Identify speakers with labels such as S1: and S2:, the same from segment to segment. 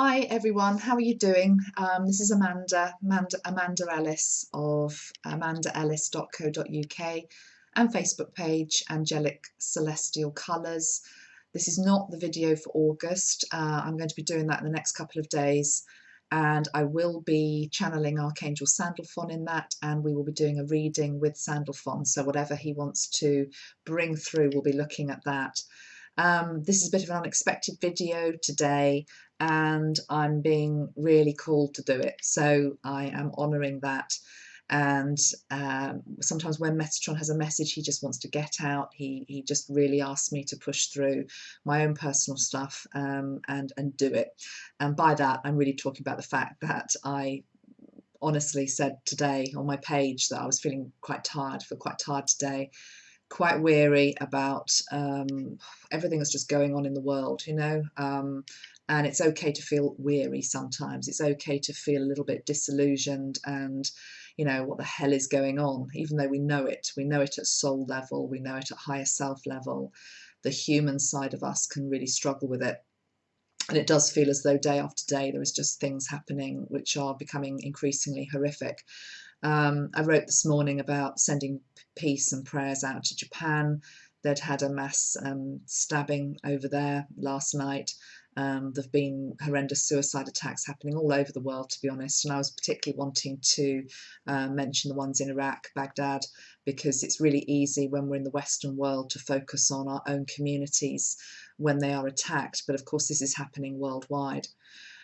S1: Hi everyone, how are you doing? This is Amanda Ellis of amandaellis.co.uk and Facebook page Angelic Celestial Colours. This is not the video for August. I'm going to be doing that in the next couple of days, and I will be channeling Archangel Sandalphon in that, and we will be doing a reading with Sandalphon. So whatever he wants to bring through, we'll be looking at that. This is a bit of an unexpected video today, and I'm being really called to do it. So I am honouring that. And sometimes when Metatron has a message he just wants to get out, he just really asks me to push through my own personal stuff and do it. And by that, I'm really talking about the fact that I honestly said today on my page that I was feeling quite tired, today, quite weary about everything that's just going on in the world, and it's okay to feel weary sometimes. It's okay to feel a little bit disillusioned and, what the hell is going on? Even though we know it at soul level, we know it at higher self level. The human side of us can really struggle with it. And it does feel as though day after day there is just things happening which are becoming increasingly horrific. I wrote this morning about sending peace and prayers out to Japan. They'd had a mass stabbing over there last night. There have been horrendous suicide attacks happening all over the world, to be honest. And I was particularly wanting to mention the ones in Iraq, Baghdad, because it's really easy when we're in the Western world to focus on our own communities when they are attacked. But of course, this is happening worldwide.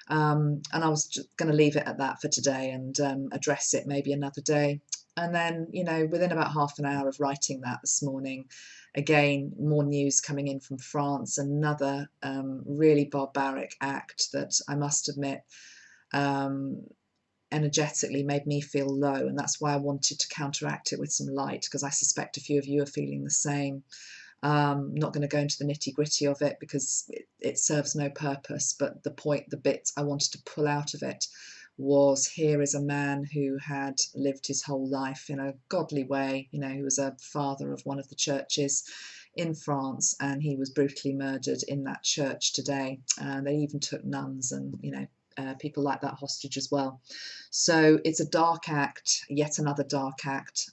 S1: And I was just going to leave it at that for today and address it maybe another day. And then, within about half an hour of writing that this morning, again, more news coming in from France, another really barbaric act that I must admit energetically made me feel low. And that's why I wanted to counteract it with some light, because I suspect a few of you are feeling the same. Not going to go into the nitty-gritty of it because it serves no purpose, but the bit I wanted to pull out of it was, here is a man who had lived his whole life in a godly way. He was a father of one of the churches in France, and he was brutally murdered in that church today. They even took nuns and people like that hostage as well. So it's a dark act, yet another dark act.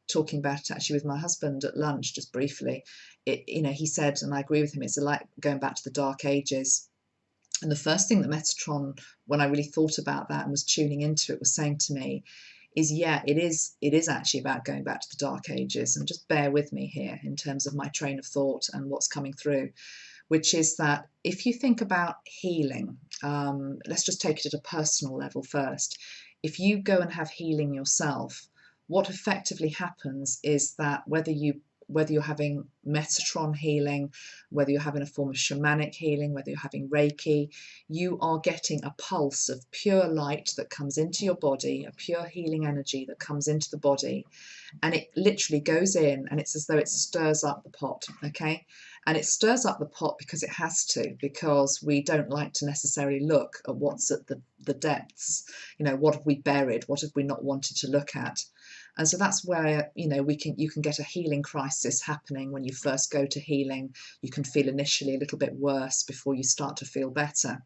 S1: Talking about it actually with my husband at lunch just briefly, he said, and I agree with him, it's like going back to the dark ages. And the first thing that Metatron, when I really thought about that and was tuning into it, was saying to me is, yeah, it is actually about going back to the dark ages. And just bear with me here in terms of my train of thought and what's coming through, which is that if you think about healing, let's just take it at a personal level first. If you go and have healing yourself, what effectively happens is that whether you're having Metatron healing, whether you're having a form of shamanic healing, whether you're having Reiki, you are getting a pulse of pure light that comes into your body, a pure healing energy that comes into the body, and it literally goes in, and it's as though it stirs up the pot, okay? And it stirs up the pot because it has to, because we don't like to necessarily look at what's at the depths. What have we buried? What have we not wanted to look at? And so that's where, you can get a healing crisis happening when you first go to healing. You can feel initially a little bit worse before you start to feel better.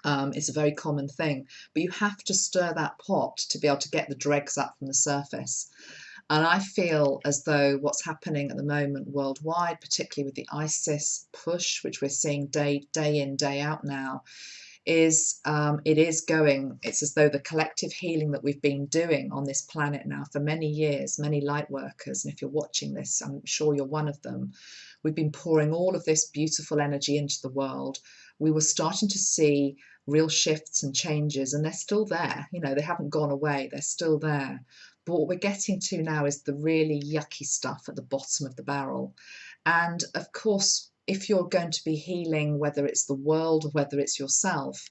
S1: It's a very common thing, but you have to stir that pot to be able to get the dregs up from the surface. And I feel as though what's happening at the moment worldwide, particularly with the ISIS push, which we're seeing day in, day out now, it's as though the collective healing that we've been doing on this planet now for many years, many light workers, and if you're watching this, I'm sure you're one of them, we've been pouring all of this beautiful energy into the world. We were starting to see real shifts and changes, and they're still there. They haven't gone away, they're still there. But what we're getting to now is the really yucky stuff at the bottom of the barrel. And of course, if you're going to be healing, whether it's the world or whether it's yourself,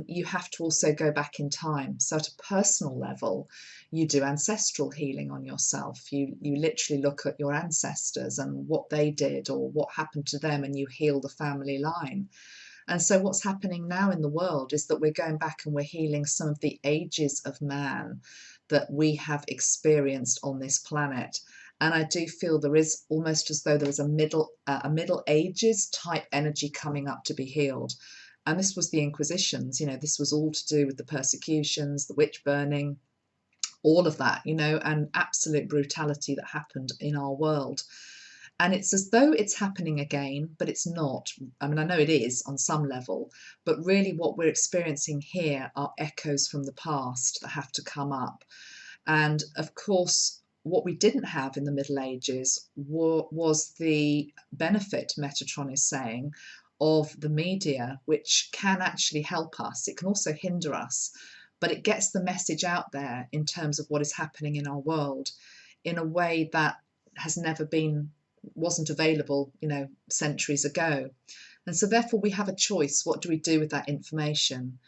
S1: you have to also go back in time. So at a personal level, you do ancestral healing on yourself. You literally look at your ancestors and what they did or what happened to them, and you heal the family line. And so what's happening now in the world is that we're going back and we're healing some of the ages of man that we have experienced on this planet. And I do feel there is almost as though there is a middle ages type energy coming up to be healed. And this was the Inquisitions, you know, this was all to do with the persecutions, the witch burning, all of that, you know, and absolute brutality that happened in our world. And it's as though it's happening again, but it's not. I mean, I know it is on some level, but really what we're experiencing here are echoes from the past that have to come up. And of course, what we didn't have in the Middle Ages was the benefit, Metatron is saying, of the media, which can actually help us. It can also hinder us, but it gets the message out there in terms of what is happening in our world in a way that has never been, wasn't available, you know, centuries ago. And so therefore we have a choice. What do we do with that information?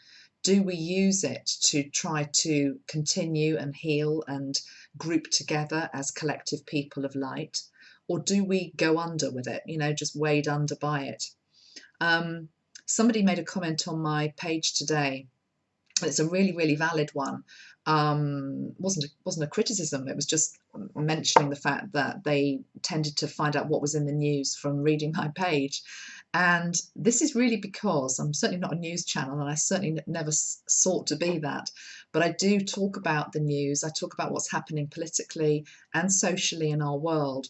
S1: Do we use it to try to continue and heal and group together as collective people of light? Or do we go under with it, you know, just wade under by it? Somebody made a comment on my page today. It's a really, really valid one. Wasn't a criticism. It was just mentioning the fact that they tended to find out what was in the news from reading my page. And this is really because I'm certainly not a news channel, and I certainly never sought to be that. But I do talk about the news. I talk about what's happening politically and socially in our world.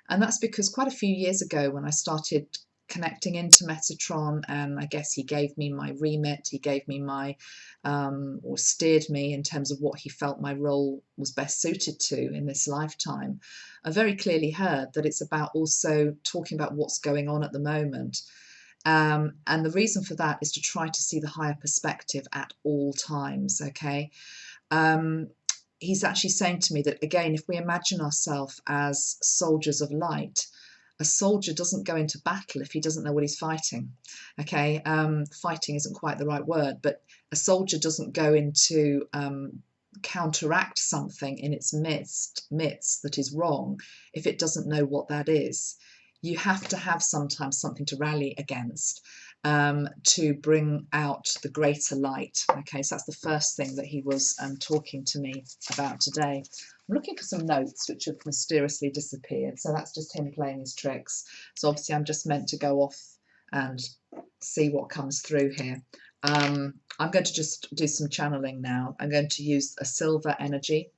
S1: And that's because quite a few years ago, when I started connecting into Metatron, and I guess he gave me my remit, he gave me my, or steered me in terms of what he felt my role was best suited to in this lifetime. I very clearly heard that it's about also talking about what's going on at the moment. And the reason for that is to try to see the higher perspective at all times, okay? He's actually saying to me that, again, if we imagine ourselves as soldiers of light, a soldier doesn't go into battle if he doesn't know what he's fighting. Okay, fighting isn't quite the right word, but a soldier doesn't go into counteract something in its midst that is wrong if it doesn't know what that is. You have to have sometimes something to rally against to bring out the greater light. Okay, so that's the first thing that he was talking to me about today. I'm looking for some notes which have mysteriously disappeared, so that's just him playing his tricks. So obviously I'm just meant to go off and see what comes through here. I'm going to just do some channeling now. I'm going to use a silver energy,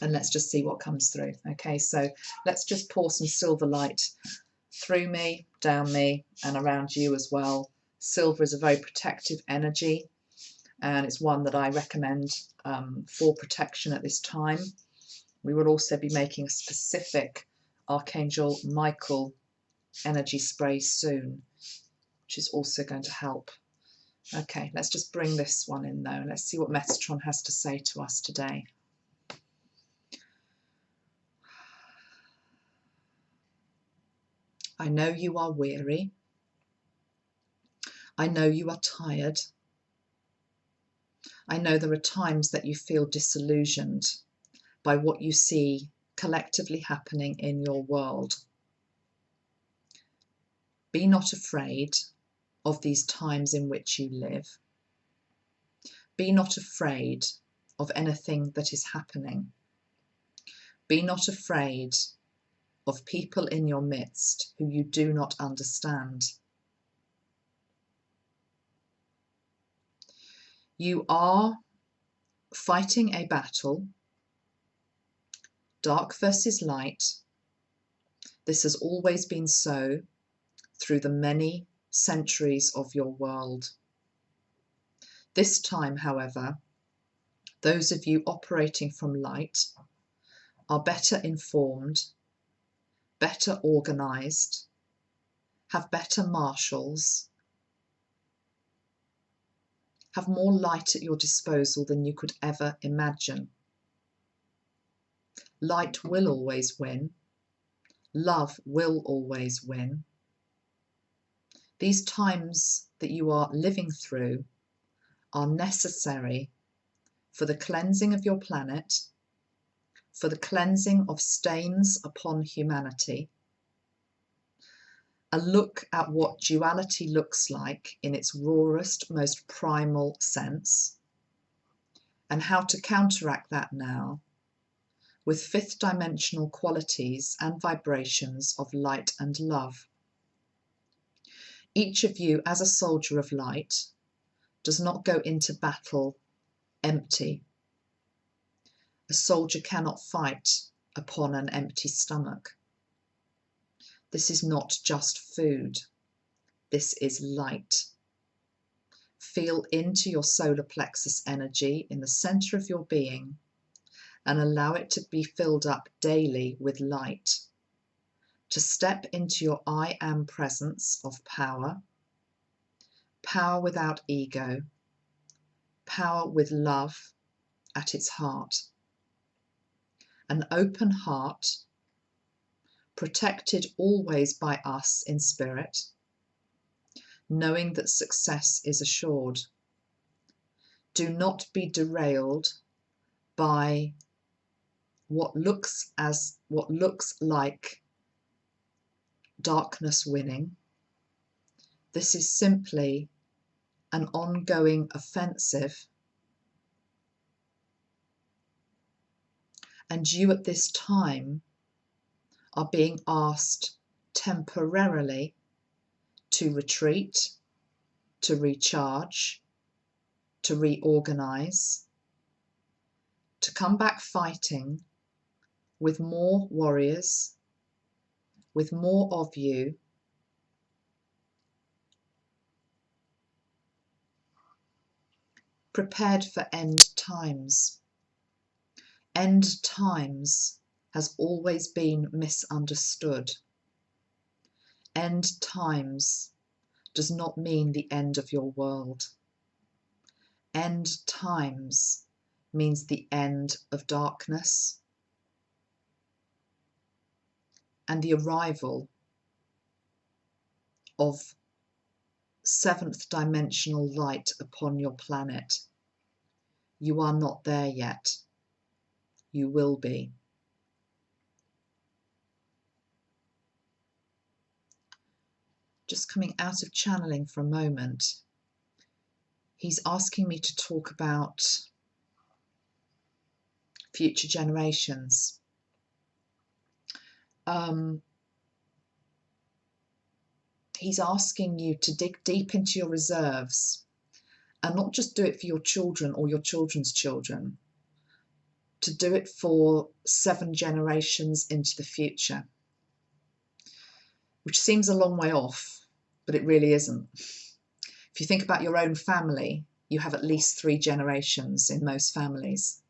S1: and let's just see what comes through. Okay, so let's just pour some silver light through me, down me, and around you as well. Silver is a very protective energy, and it's one that I recommend for protection at this time. We will also be making a specific Archangel Michael energy spray soon, which is also going to help. Okay, let's just bring this one in though, and let's see what Metatron has to say to us today. I know you are weary. I know you are tired. I know there are times that you feel disillusioned by what you see collectively happening in your world. Be not afraid of these times in which you live. Be not afraid of anything that is happening. Be not afraid of people in your midst who you do not understand. You are fighting a battle, dark versus light. This has always been so through the many centuries of your world. This time, however, those of you operating from light are better informed, better organized, have better marshals, have more light at your disposal than you could ever imagine. Light will always win. Love will always win. These times that you are living through are necessary for the cleansing of your planet, for the cleansing of stains upon humanity, a look at what duality looks like in its rawest, most primal sense, and how to counteract that now with fifth dimensional qualities and vibrations of light and love. Each of you, as a soldier of light, does not go into battle empty. A soldier cannot fight upon an empty stomach. This is not just food. This is light. Feel into your solar plexus energy in the center of your being and allow it to be filled up daily with light. To step into your I am presence of power, power without ego, power with love at its heart. An open heart, protected always by us in spirit, knowing that success is assured. Do not be derailed by what looks like darkness winning. This is simply an ongoing offensive, and you at this time are being asked temporarily to retreat, to recharge, to reorganize, to come back fighting with more warriors, with more of you, prepared for end times. End times has always been misunderstood. End times does not mean the end of your world. End times means the end of darkness and the arrival of seventh dimensional light upon your planet. You are not there yet. You will be. Just coming out of channeling for a moment, he's asking me to talk about future generations. He's asking you to dig deep into your reserves and not just do it for your children or your children's children, to do it for 7 generations into the future, which seems a long way off, but it really isn't. If you think about your own family, you have at least 3 generations in most families.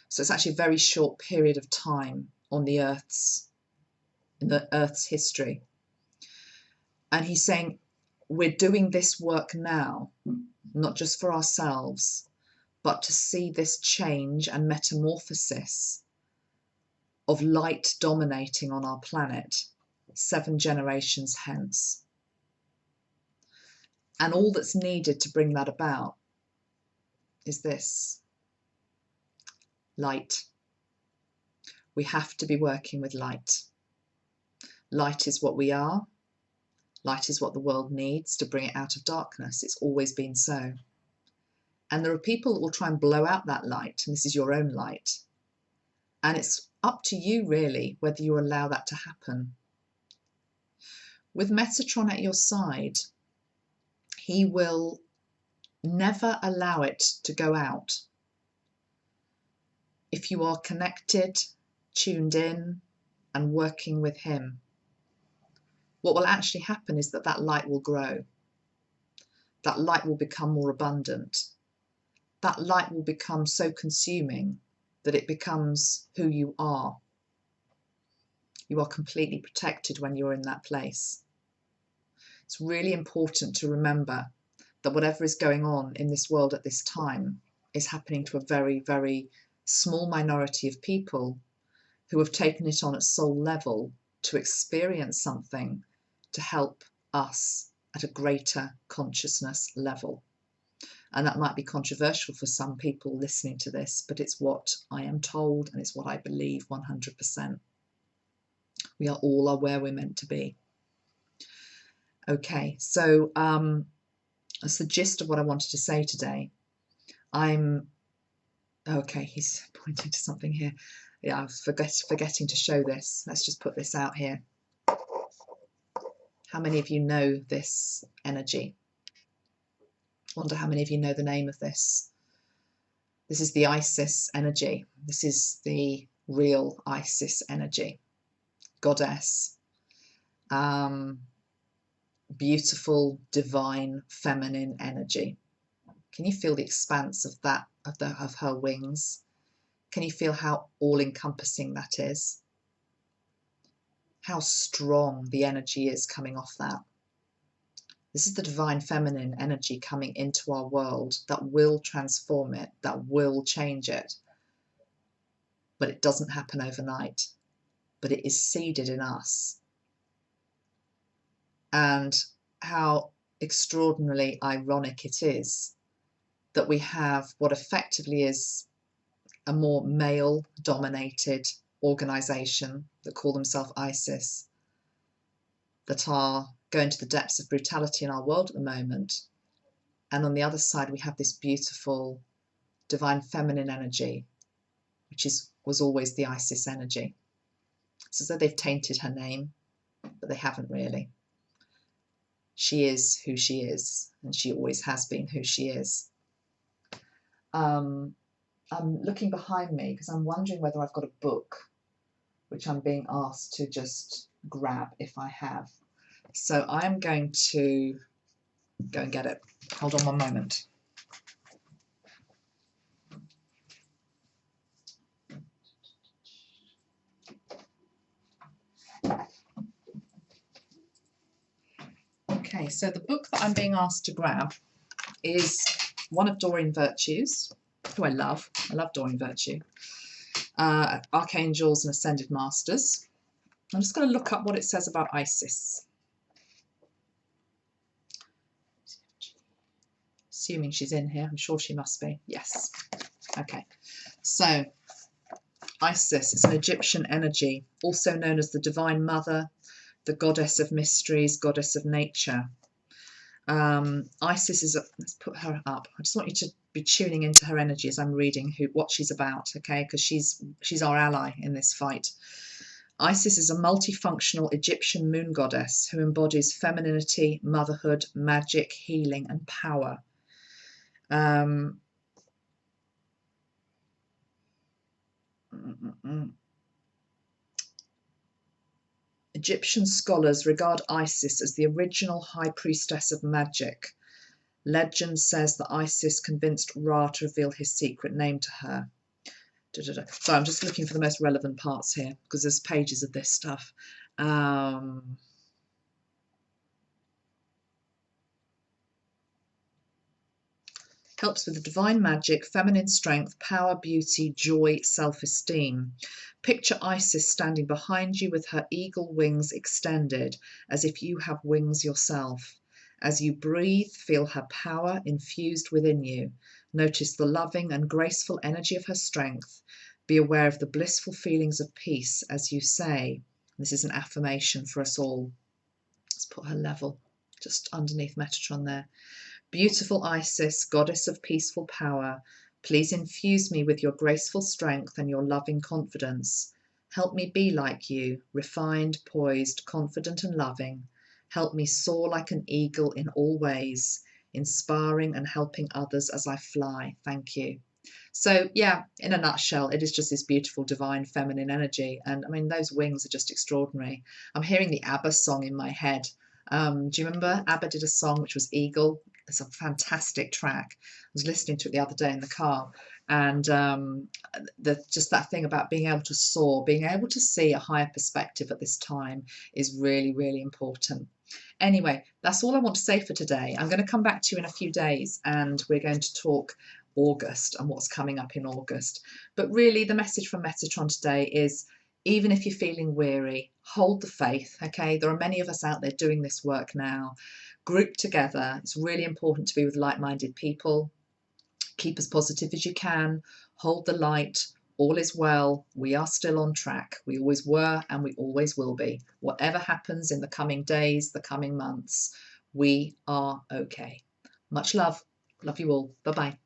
S1: So it's actually a very short period of time on the Earth's history. And he's saying, we're doing this work now, not just for ourselves, but to see this change and metamorphosis of light dominating on our planet 7 generations hence. And all that's needed to bring that about is this: light. We have to be working with light. Light is what we are. Light is what the world needs to bring it out of darkness. It's always been so. And there are people that will try and blow out that light, and this is your own light. And it's up to you, really, whether you allow that to happen. With Metatron at your side, he will never allow it to go out. If you are connected, tuned in, and working with him, what will actually happen is that that light will grow. That light will become more abundant. That light will become so consuming that it becomes who you are. You are completely protected when you're in that place. It's really important to remember that whatever is going on in this world at this time is happening to a very, very small minority of people who have taken it on at soul level to experience something to help us at a greater consciousness level. And that might be controversial for some people listening to this, but it's what I am told and it's what I believe 100%. We are all where we're meant to be. Okay, so that's the gist of what I wanted to say today. Okay, he's pointing to something here. Yeah, I was forgetting to show this. Let's just put this out here. How many of you know this energy? Wonder how many of you know the name of this. This is the Isis energy. This is the real Isis energy. Goddess. Beautiful, divine, feminine energy. Can you feel the expanse of that, of her wings? Can you feel how all-encompassing that is? How strong the energy is coming off that. This is the divine feminine energy coming into our world that will transform it, that will change it. But it doesn't happen overnight. But it is seeded in us. And how extraordinarily ironic it is that we have what effectively is a more male-dominated organisation that call themselves ISIS, that are going to the depths of brutality in our world at the moment. And on the other side, we have this beautiful divine feminine energy, which was always the Isis energy. It's as though they've tainted her name, but they haven't really. She is who she is, and she always has been who she is. I'm looking behind me because I'm wondering whether I've got a book which I'm being asked to just grab if I have. So I'm going to go and get it. Hold on one moment. Okay, so the book that I'm being asked to grab is one of Doreen Virtue's, who I love. I love Doreen Virtue. Archangels and Ascended Masters. I'm just going to look up what it says about Isis. Assuming she's in here, I'm sure she must be. Yes. Okay. So, Isis is an Egyptian energy, also known as the Divine Mother, the Goddess of Mysteries, Goddess of Nature. Isis is, let's put her up. I just want you to be tuning into her energy as I'm reading what she's about, okay? Because she's our ally in this fight. Isis is a multifunctional Egyptian moon goddess who embodies femininity, motherhood, magic, healing, and power. Egyptian scholars regard Isis as the original high priestess of magic. Legend says that Isis convinced Ra to reveal his secret name to her. So I'm just looking for the most relevant parts here because there's pages of this stuff. Helps with the divine magic, feminine strength, power, beauty, joy, self-esteem. Picture Isis standing behind you with her eagle wings extended, as if you have wings yourself. As you breathe, feel her power infused within you. Notice the loving and graceful energy of her strength. Be aware of the blissful feelings of peace as you say. This is an affirmation for us all. Let's put her level just underneath Metatron there. Beautiful Isis, goddess of peaceful power, please infuse me with your graceful strength and your loving confidence. Help me be like you, refined, poised, confident and loving. Help me soar like an eagle in all ways, inspiring and helping others as I fly. Thank you. So yeah, in a nutshell, it is just this beautiful divine feminine energy. And I mean, those wings are just extraordinary. I'm hearing the ABBA song in my head. Do you remember ABBA did a song which was Eagle? It's a fantastic track. I was listening to it the other day in the car, and just that thing about being able to soar, being able to see a higher perspective at this time is really, really important. Anyway, that's all I want to say for today. I'm going to come back to you in a few days and we're going to talk August and what's coming up in August. But really the message from Metatron today is, even if you're feeling weary, hold the faith, okay? There are many of us out there doing this work now. Group together. It's really important to be with like-minded people. Keep as positive as you can. Hold the light. All is well. We are still on track. We always were and we always will be. Whatever happens in the coming days, the coming months, we are okay. Much love. Love you all. Bye-bye.